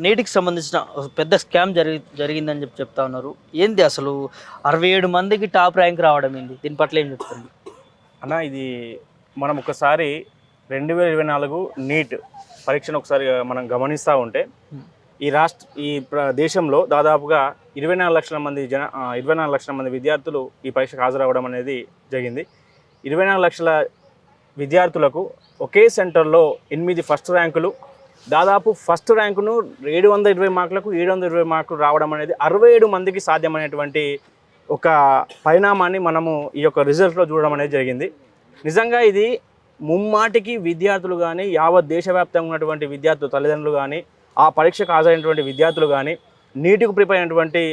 నీటికి సంబంధించిన ఒక పెద్ద స్కామ్ జరిగిందని చెప్తా ఉన్నారు. ఏంది అసలు 67 మందికి టాప్ ర్యాంక్ రావడం ఏంది? దీని పట్ల ఏం చెప్తారు? అన్న ఇది మనం ఒకసారి 2024 నీట్ పరీక్షను ఒకసారి మనం గమనిస్తూ ఉంటే దేశంలో దాదాపుగా 24 లక్షల మంది 24 లక్షల మంది విద్యార్థులు ఈ పరీక్షకు హాజరవ్వడం అనేది జరిగింది. 24 లక్షల విద్యార్థులకు ఒకే సెంటర్లో 8 ఫస్ట్ ర్యాంకులు, దాదాపు ఫస్ట్ ర్యాంకును 720 మార్కులకు 720 మార్కులు రావడం అనేది 67 మందికి సాధ్యమైనటువంటి ఒక పరిణామాన్ని మనము ఈ యొక్క రిజల్ట్లో చూడడం అనేది జరిగింది. నిజంగా ఇది ముమ్మాటికి విద్యార్థులు కానీ, యావత్ దేశవ్యాప్తంగా ఉన్నటువంటి విద్యార్థులు తల్లిదండ్రులు కానీ, ఆ పరీక్షకు హాజరైనటువంటి విద్యార్థులు కానీ, నీటికి ప్రిపేర్ అయినటువంటి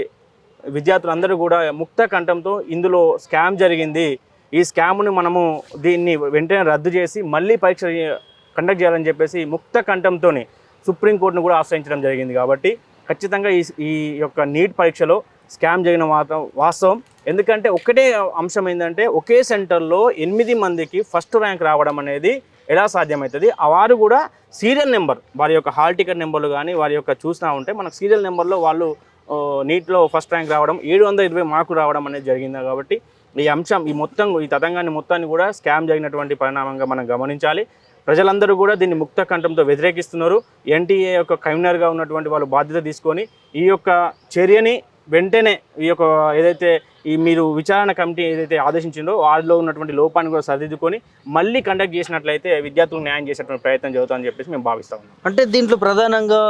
విద్యార్థులందరూ కూడా ముక్త కంఠంతో ఇందులో స్కామ్ జరిగింది, ఈ స్కామ్ని మనము దీన్ని వెంటనే రద్దు చేసి మళ్ళీ పరీక్ష కండక్ట్ చేయాలని చెప్పేసి ముక్త కంఠంతో సుప్రీంకోర్టును కూడా ఆశ్రయించడం జరిగింది. కాబట్టి ఖచ్చితంగా ఈ యొక్క నీట్ పరీక్షలో స్కామ్ జరిగిన వాస్తవం. ఎందుకంటే ఒకటే అంశం ఏంటంటే ఒకే సెంటర్లో 8 మందికి ఫస్ట్ ర్యాంక్ రావడం అనేది ఎలా సాధ్యమవుతుంది? వారు కూడా సీరియల్ నెంబర్, వారి యొక్క హాల్ టికెట్ నెంబర్లు కానీ వారి యొక్క చూసినా ఉంటే మనకు సీరియల్ నెంబర్లో వాళ్ళు నీట్లో ఫస్ట్ ర్యాంక్ రావడం, 720 మార్కులు రావడం అనేది జరిగింది. కాబట్టి ఈ అంశం ఈ తతంగాన్ని మొత్తాన్ని కూడా స్కామ్ జరిగినటువంటి పరిణామంగా మనం గమనించాలి. ప్రజలందరూ కూడా దీన్ని ముక్త కంఠంతో వ్యతిరేకిస్తున్నారు. ఎన్టీఏ యొక్క కన్వీనర్గా ఉన్నటువంటి వాళ్ళు బాధ్యత తీసుకొని ఈ యొక్క చర్యని వెంటనే ఈ యొక్క ఏదైతే మీరు విచారణ కమిటీ ఏదైతే ఆదేశించిందో వారిలో ఉన్నటువంటి లోపాన్ని కూడా సరిదిద్దుకొని మళ్ళీ కండక్ట్ చేసినట్లయితే విద్యార్థులకు న్యాయం చేసేటువంటి ప్రయత్నం జరుగుతుందని చెప్పేసి మేము భావిస్తా ఉన్నాం. అంటే దీంట్లో ప్రధానంగా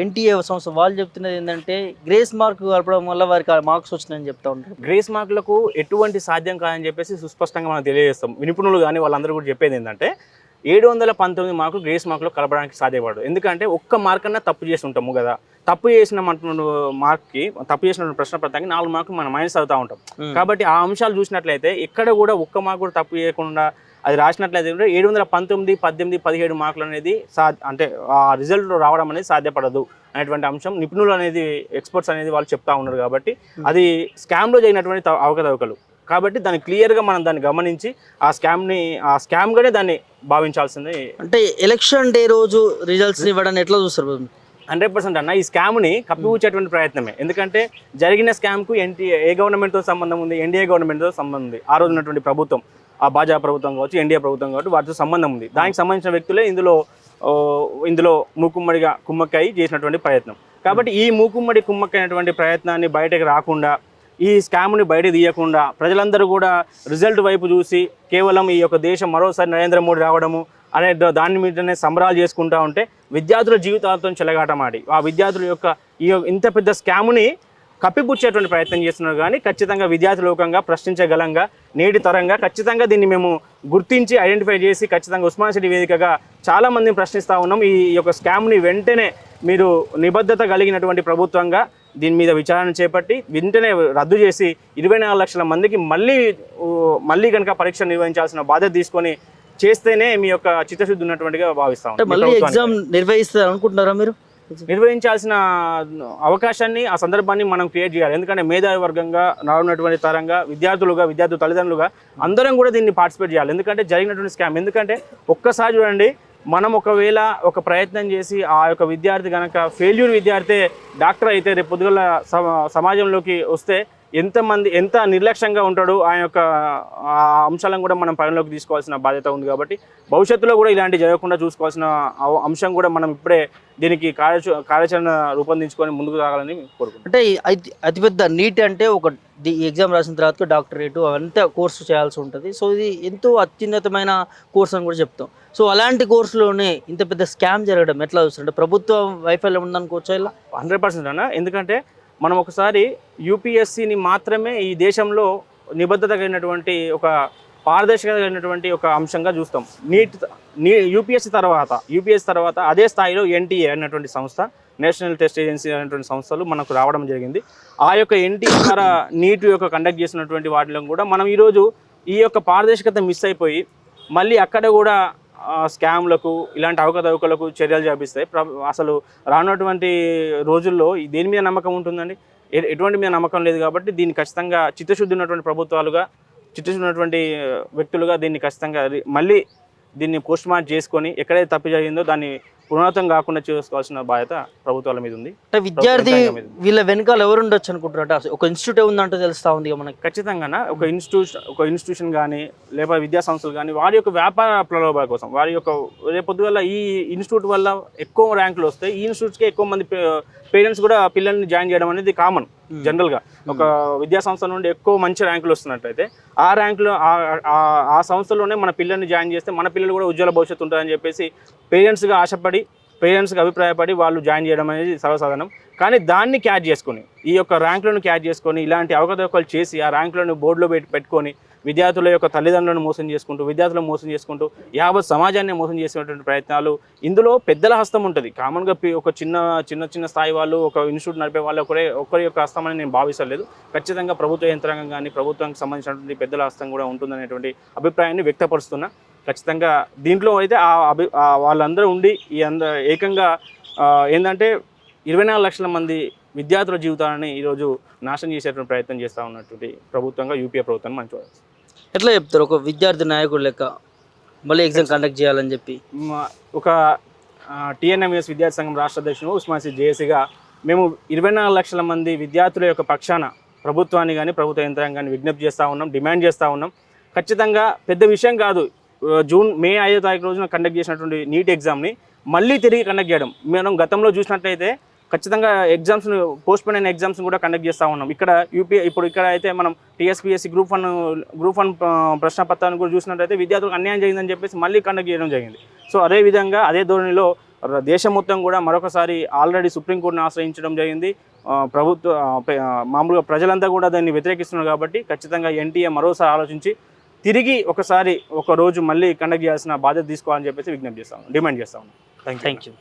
ఎన్టీఏ సంస్థ వాళ్ళు చెప్తున్నది ఏంటంటే గ్రేస్ మార్క్ కలపడం వల్ల వారికి మార్క్స్ వచ్చినాయని చెప్తా ఉంటారు. గ్రేస్ మార్కులకు ఎటువంటి సాధ్యం కాదని చెప్పేసి సుస్పష్టంగా మనం తెలియజేస్తాం. నిపుణులు కానీ వాళ్ళందరూ కూడా చెప్పేది ఏంటంటే 719 మార్కులు గ్రేస్ మార్కులు కలపడానికి సాధ్యపడదు. ఎందుకంటే ఒక్క మార్క్ అన్నా తప్పు చేసి ఉంటాము కదా, తప్పు చేసిన మార్క్కి తప్పు చేసిన ప్రశ్న పత్రానికి 4 మార్కులు మనం మైనస్ అవుతూ ఉంటాం. కాబట్టి ఆ అంశాలు చూసినట్లయితే ఎక్కడ కూడా ఒక్క మార్క్ కూడా తప్పు చేయకుండా అది రాసినట్లయితే 719, 18, 17 మార్కులు అనేది అంటే ఆ రిజల్ట్లో రావడం అనేది సాధ్యపడదు అనేటువంటి అంశం నిపుణులు అనేది ఎక్స్పర్ట్స్ అనేది వాళ్ళు చెప్తా ఉన్నారు. కాబట్టి అది స్కామ్లో జరిగినటువంటి అవకతవకలు. కాబట్టి దాన్ని క్లియర్గా మనం దాన్ని గమనించి ఆ స్కామ్గానే దాన్ని భావించాల్సింది. అంటే ఎలక్షన్ డే రోజు రిజల్ట్స్ ఇవ్వడానికి ఎట్లా చూస్తారు? 100% అన్న ఈ స్కామ్ని కప్పిపుచ్చేటువంటి ప్రయత్నమే. ఎందుకంటే జరిగిన స్కామ్కు ఏ గవర్నమెంట్తో సంబంధం ఉంది? ఎన్డీఏ గవర్నమెంట్తో సంబంధం ఉంది. ఆ రోజు ఉన్నటువంటి ప్రభుత్వం, ఆ భాజపా ప్రభుత్వం కావచ్చు, ఎన్డీఏ ప్రభుత్వం కావచ్చు, వాటితో సంబంధం ఉంది. దానికి సంబంధించిన వ్యక్తులే ఇందులో మూకుమ్మడిగా కుమ్మక్కై చేసినటువంటి ప్రయత్నం. కాబట్టి ఈ మూకుమ్మడి కుమ్మక్కైనటువంటి ప్రయత్నాన్ని బయటకు రాకుండా, ఈ స్కామ్ని బయట తీయకుండా ప్రజలందరూ కూడా రిజల్ట్ వైపు చూసి కేవలం ఈ యొక్క దేశం మరోసారి నరేంద్ర మోడీ రావడము అనే దాని మీదనే సంబరాలు చేసుకుంటూ ఉంటే విద్యార్థుల జీవితాలతో చెలగాటమాడి ఆ విద్యార్థుల యొక్క ఇంత పెద్ద స్కామ్ని కప్పిపుచ్చేటువంటి ప్రయత్నం చేస్తున్నారు. కానీ ఖచ్చితంగా విద్యార్థి లోకంగా ప్రశ్నించగలంగా నేటి తరంగా ఖచ్చితంగా దీన్ని మేము గుర్తించి ఐడెంటిఫై చేసి ఖచ్చితంగా ఉస్మానియా సిటీ వేదికగా చాలామందిని ప్రశ్నిస్తూ ఉన్నాం. ఈ యొక్క స్కామ్ని వెంటనే మీరు నిబద్ధత కలిగినటువంటి ప్రభుత్వంగా దీని మీద విచారణ చేపట్టి వెంటనే రద్దు చేసి 24 లక్షల మందికి మళ్ళీ కనుక పరీక్ష నిర్వహించాల్సిన బాధ్యత తీసుకొని చేస్తేనే మీ యొక్క చిత్తశుద్ధి ఉన్నటువంటిగా భావిస్తాం. నిర్వహిస్తారు అనుకుంటున్నారా మీరు? నిర్వహించాల్సిన అవకాశాన్ని, ఆ సందర్భాన్ని మనం క్రియేట్ చేయాలి. ఎందుకంటే మేధావి వర్గంగా రానున్నటువంటి తరంగా విద్యార్థుల తల్లిదండ్రులుగా అందరం కూడా దీన్ని పార్టిసిపేట్ చేయాలి. ఎందుకంటే జరిగినటువంటి స్కామ్. ఎందుకంటే ఒక్కసారి చూడండి, మనం ఒకవేళ ఒక ప్రయత్నం చేసి ఆ యొక్క విద్యార్థి కనుక ఫెయిల్యూర్ విద్యార్థి డాక్టర్ అయితే రేపు పొద్దుగల సమాజంలోకి వస్తే ఎంత నిర్లక్ష్యంగా ఉంటాడు, ఆ యొక్క అంశాలను కూడా మనం పరిగణలోకి తీసుకోవాల్సిన బాధ్యత ఉంది. కాబట్టి భవిష్యత్తులో కూడా ఇలాంటి జరగకుండా చూసుకోవాల్సిన అంశం కూడా మనం ఇప్పుడే దీనికి కార్యాచరణ రూపొందించుకొని ముందుకు సాగాలని కోరుకుంటున్నాం. అంటే అతిపెద్ద నీట్ అంటే ఒక ఎగ్జామ్ రాసిన తర్వాత డాక్టరేట్ అంతా కోర్సు చేయాల్సి ఉంటుంది. సో ఇది ఎంతో అత్యున్నతమైన కోర్సు అని కూడా చెప్తాం. సో అలాంటి కోర్సులోనే ఇంత పెద్ద స్కామ్ జరగడం ఎట్లా చూస్తుంటే ప్రభుత్వం వైఫల్యం ఉందనుకోవచ్చా? ఇలా 100% అన్న. ఎందుకంటే మనం ఒకసారి యూపీఎస్సీని మాత్రమే ఈ దేశంలో నిబద్ధత కలిగినటువంటి ఒక పారదర్శకత కలిగినటువంటి ఒక అంశంగా చూస్తాం. యూపీఎస్సీ తర్వాత అదే స్థాయిలో ఎన్టీఏ అనేటువంటి సంస్థ, నేషనల్ టెస్ట్ ఏజెన్సీ అనేటువంటి సంస్థలు మనకు రావడం జరిగింది. ఆ యొక్క ఎన్టీఏ ద్వారా నీట్ యొక్క కండక్ట్ చేసినటువంటి వాటిలో కూడా మనం ఈరోజు ఈ యొక్క పారదర్శకత మిస్ అయిపోయి మళ్ళీ అక్కడ కూడా స్కామ్లకు ఇలాంటి అవకతవకలకు చర్యలు చేపిస్తాయి. అసలు రానున్నటువంటి రోజుల్లో దేని మీద నమ్మకం ఉంటుందండి? ఎటువంటి మీద నమ్మకం లేదు. కాబట్టి దీన్ని ఖచ్చితంగా చిత్తశుద్ధి ఉన్నటువంటి వ్యక్తులుగా దీన్ని ఖచ్చితంగా మళ్ళీ దీన్ని పోస్ట్ మార్క్ చేసుకొని ఎక్కడైతే తప్పు జరిగిందో దాన్ని పునరావృతం కాకుండా చేసుకోవాల్సిన బాధ్యత ప్రభుత్వాల మీద ఉంది. అంటే విద్యార్థి యంత్రాంగం మీద ఉంది. వీళ్ళ వెనకాల ఎవరు ఉండొచ్చు అనుకుంటారు? అంటే ఒక ఇన్స్టిట్యూట్ ఉందంటే తెలుస్తా ఉంది ఇక మనకి. ఖచ్చితంగా ఒక ఇన్స్టిట్యూషన్ కానీ లేకపోతే విద్యా సంస్థలు కానీ వారి యొక్క వ్యాపార ప్రలోభాల కోసం వారి యొక్క రేపొద్దుగల ఈ ఇన్స్టిట్యూట్ వల్ల ఎక్కువ ర్యాంకులు వస్తాయి, ఈ ఇన్స్టిట్యూట్స్కి ఎక్కువ మంది పేరెంట్స్ కూడా పిల్లల్ని జాయిన్ చేయడం అనేది కామన్. జనరల్గా ఒక విద్యా సంస్థ నుండి ఎక్కువ మంచి ర్యాంకులు వస్తున్నట్టయితే ఆ ర్యాంకులు ఆ సంస్థలోనే మన పిల్లల్ని జాయిన్ చేస్తే మన పిల్లలు కూడా ఉజ్వల భవిష్యత్తు ఉంటుందని చెప్పేసి పేరెంట్స్గా ఆశపడి పేరెంట్స్కి అభిప్రాయపడి వాళ్ళు జాయిన్ చేయడం అనేది సర్వసాధారణం. కానీ దాన్ని క్యాచ్ చేసుకొని ఈ యొక్క ర్యాంకులను క్యాచ్ చేసుకొని ఇలాంటి అవకతవకలు చేసి ఆ ర్యాంకులను బోర్డులో పెట్టుకొని విద్యార్థుల యొక్క తల్లిదండ్రులను మోసం చేసుకుంటూ విద్యార్థులను మోసం చేసుకుంటూ యావత్ సమాజాన్ని మోసం చేసేటువంటి ప్రయత్నాలు ఇందులో పెద్దల హస్తం ఉంటుంది. కామన్గా ఒక చిన్న స్థాయి వాళ్ళు ఒక ఇన్స్టిట్యూట్ నడిపే వాళ్ళు ఒకరి యొక్క హస్తం అని నేను భావిస్తలేదు. ఖచ్చితంగా ప్రభుత్వ యంత్రాంగం కానీ ప్రభుత్వానికి సంబంధించినటువంటి పెద్దల హస్తం కూడా ఉంటుందనేటువంటి అభిప్రాయాన్ని వ్యక్తపరుస్తున్నా. ఖచ్చితంగా దీంట్లో అయితే వాళ్ళందరూ ఉండి ఏకంగా ఏంటంటే 24 లక్షల మంది విద్యార్థుల జీవితాలని ఈరోజు నాశనం చేసేటువంటి ప్రయత్నం చేస్తూ ఉన్నటువంటి ప్రభుత్వంగా యూపీఏ ప్రభుత్వాన్ని మనం చూడాలి. ఎట్లా చెప్తారు ఒక విద్యార్థి నాయకుడు లెక్క మళ్ళీ ఎగ్జామ్ కండక్ట్ చేయాలని చెప్పి? ఒక టీఎన్ఎంఎస్ విద్యార్థి సంఘం రాష్ట్ర అధ్యక్షుడు ఉస్మాన్ జేఏసీగా మేము 24 లక్షల మంది విద్యార్థుల యొక్క పక్షాన ప్రభుత్వాన్ని కానీ ప్రభుత్వ యంత్రాంగాన్ని విజ్ఞప్తి చేస్తూ ఉన్నాం, డిమాండ్ చేస్తూ ఉన్నాం. ఖచ్చితంగా పెద్ద విషయం కాదు. మే 5వ తారీఖు రోజున కండక్ట్ చేసినటువంటి నీట్ ఎగ్జామ్ని మళ్ళీ తిరిగి కండక్ట్ చేయడం. మనం గతంలో చూసినట్లయితే ఖచ్చితంగా ఎగ్జామ్స్ను పోస్ట్పోన్ అయిన ఎగ్జామ్స్ని కూడా కండక్ట్ చేస్తూ ఉన్నాం. ఇప్పుడు ఇక్కడ అయితే మనం టీఎస్పీఎస్సీ గ్రూప్ వన్ ప్రశ్నపత్రాన్ని కూడా చూసినట్లయితే విద్యార్థులకు అన్యాయం జరిగిందని చెప్పేసి మళ్ళీ కండక్ట్ చేయడం జరిగింది. సో అదేవిధంగా అదే ధోరణిలో దేశం మొత్తం కూడా మరొకసారి ఆల్రెడీ సుప్రీంకోర్టును ఆశ్రయించడం జరిగింది. మామూలుగా ప్రజలంతా కూడా దాన్ని వ్యతిరేకిస్తున్నారు. కాబట్టి ఖచ్చితంగా ఎన్టీఏ మరోసారి ఆలోచించి తిరిగి ఒక రోజు మళ్ళీ కండక్ట్ చేయాల్సిన బాధ్యత తీసుకోవాలని చెప్పేసి విజ్ఞప్తి చేస్తాము, డిమాండ్ చేస్తాము. Thank you.